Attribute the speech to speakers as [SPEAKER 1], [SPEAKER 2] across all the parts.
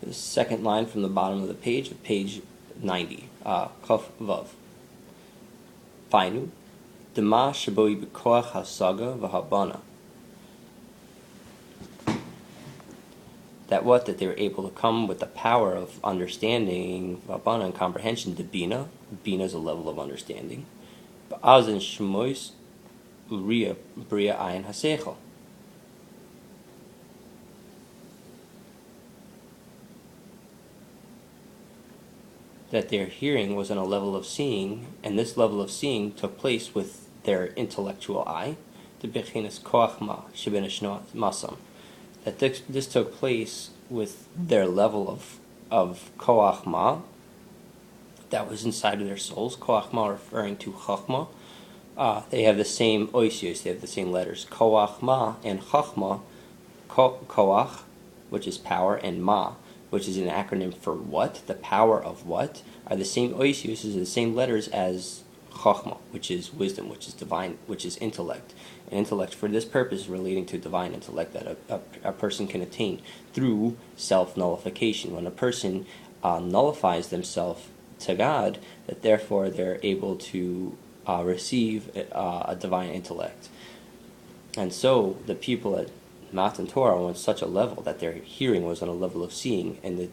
[SPEAKER 1] The second line from the bottom of the page 90, Kaf Vav. Fainu, Dema Shaboi B'Koach HaSaga V'Habana. That they were able to come with the power of understanding, V'Habana, and comprehension, to Bina. Bina is a level of understanding. Ba'az and Shemois Uriya Bria Ayin HaSeichel. That their hearing was on a level of seeing, and this level of seeing took place with their intellectual eye, the bechinas koach ma sheben masam. That this took place with their level of koach ma that was inside of their souls. Koach ma referring to chachma. They have the same oisios, they have the same letters. Koach ma and chachma, koach, which is power, and ma, which is an acronym for what, the power of what, are the same oisios, the same letters as chachma, which is wisdom, which is divine, which is intellect. And intellect for this purpose is relating to divine intellect that a person can attain through self-nullification. When a person nullifies themselves to God, that therefore they're able to receive a divine intellect. And so the people at Matan Torah were on such a level that their hearing was on a level of seeing, and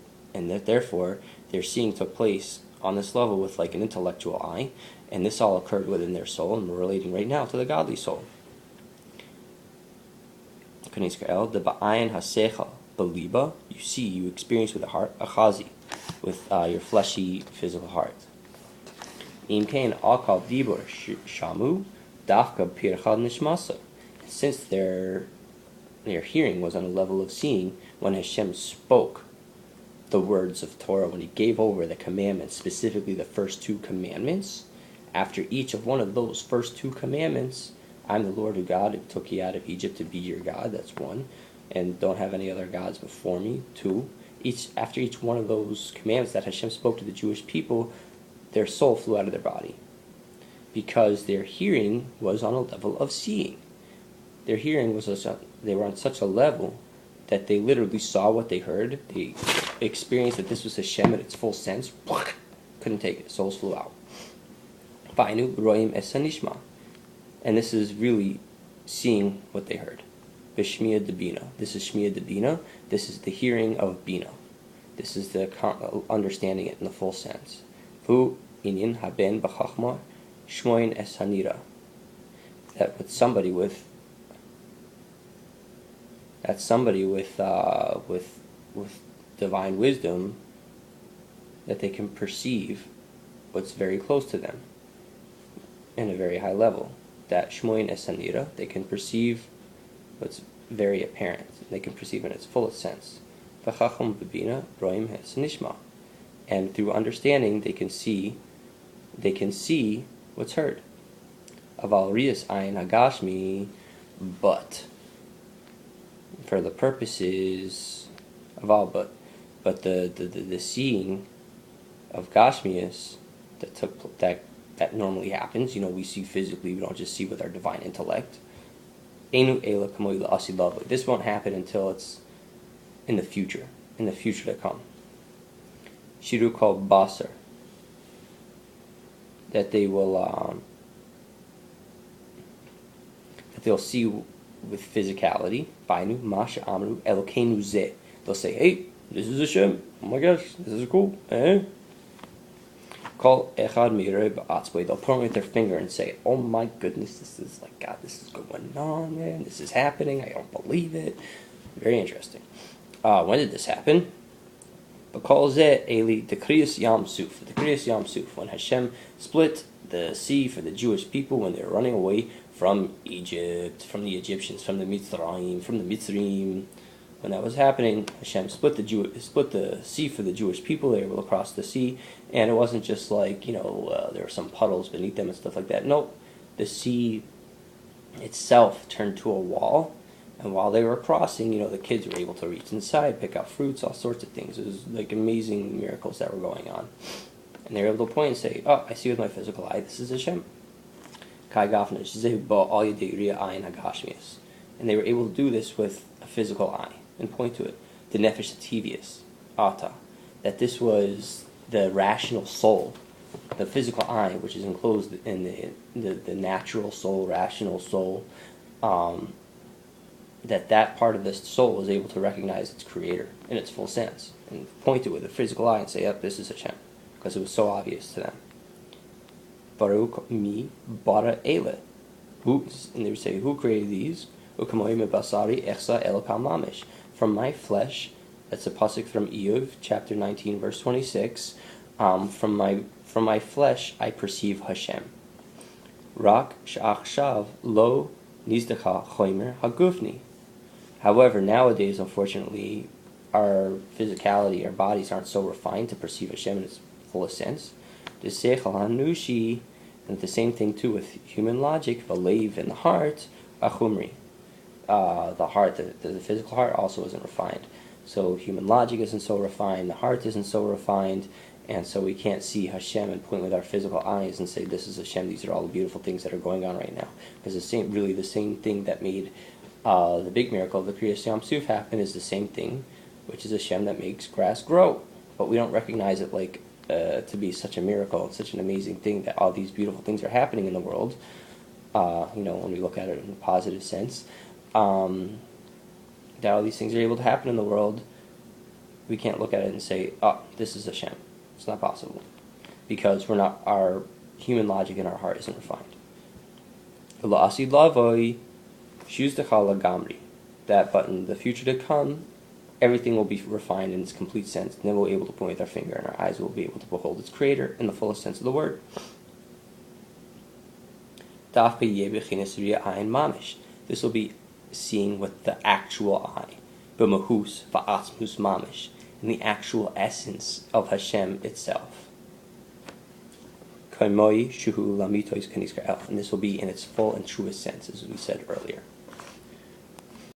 [SPEAKER 1] that therefore their seeing took place on this level with like an intellectual eye, and this all occurred within their soul, and we're relating right now to the godly soul. The ba'ayin hasecha beliba, you see, you experience with the heart, achazi, with your fleshy physical heart. Imkein akal dibur shamu dafka pirchad nishmasa. Since their hearing was on a level of seeing, when Hashem spoke the words of Torah, when He gave over the commandments, specifically the first two commandments, after each of one of those first two commandments, I'm the Lord, who God who took you out of Egypt to be your God, that's one, and don't have any other gods before me, two. After each one of those commandments that Hashem spoke to the Jewish people, their soul flew out of their body, because their hearing was on a level of seeing. Their hearing was they were on such a level that they literally saw what they heard. They experienced that this was Hashem in its full sense. Couldn't take it. Souls flew out. Fainu roim esanishma, and this is really seeing what they heard. Bishmiya de Bina. This is Shmiya de Bina. This is the hearing of Bina. This is the understanding it in the full sense. Hu inyan haben b'chachma shmoin es hanira. That with somebody with divine wisdom, that they can perceive what's very close to them in a very high level. That shmoin es hanira, they can perceive what's very apparent. They can perceive in its fullest sense. V'chacham b'bina roim es nishma, and through understanding they can see what's heard. Aval riyas ayin hagashmi, but for the purposes of all, but the seeing of Gashmias that normally happens. We see physically. We don't just see with our divine intellect. This won't happen until it's in the future to come. Shiru called Basar, that they will they'll see with physicality. Fainu masha amru elokeinu zeh. They'll say, "Hey, this is Hashem. Oh my gosh, this is cool." Call echad mirei ba'atzbei. They'll point with their finger and say, "Oh my goodness, this is like God. This is going on, man. This is happening. I don't believe it." Very interesting. When did this happen? B'kol zeh eli dekriyas yam suf. Dekriyas yam suf. When Hashem split the sea for the Jewish people when they were running away from Egypt, from the Egyptians, from the Mitzrayim. When that was happening, Hashem split the sea for the Jewish people. They were able to cross the sea, and it wasn't just like there were some puddles beneath them and stuff like that. No, the sea itself turned to a wall, and while they were crossing, the kids were able to reach inside, pick out fruits, all sorts of things. It was like amazing miracles that were going on, and they were able to point and say, "Oh, I see with my physical eye. This is Hashem." And they were able to do this with a physical eye and point to it. The nefesh tativius, ata, that this was the rational soul, the physical eye, which is enclosed in the natural soul, rational soul, that part of the soul is able to recognize its creator in its full sense and point it with a physical eye and say, yep, this is Hashem, because it was so obvious to them. Baruch mi bara ele. And they would say, who created these? From my flesh, that's a pasuk from Iyov, chapter 19, verse 26. From my flesh I perceive Hashem. Rak sh'achshav lo nizdecha chomer hagufni. However, nowadays, unfortunately, our physicality, our bodies aren't so refined to perceive Hashem in its fullest sense. The seichel hanushi, and the same thing too with human logic, the leiv in the heart, achumri. The heart, the physical heart also isn't refined. So human logic isn't so refined, the heart isn't so refined, and so we can't see Hashem and point with our physical eyes and say, this is Hashem, these are all the beautiful things that are going on right now. Because the same thing that made the big miracle of the Kriyas Yam Suf happen is the same thing, which is Hashem that makes grass grow. But we don't recognize it like to be such a miracle, it's such an amazing thing that all these beautiful things are happening in the world, when we look at it in a positive sense. That all these things are able to happen in the world, we can't look at it and say, oh, this is Hashem. It's not possible. Because our human logic in our heart isn't refined. That, but in the future to come, everything will be refined in its complete sense, and then we'll be able to point with our finger, and our eyes will be able to behold its creator in the fullest sense of the word. This will be seeing with the actual eye, b'mahus va'atzmus mamish, in the actual essence of Hashem itself. And this will be in its full and truest sense, as we said earlier.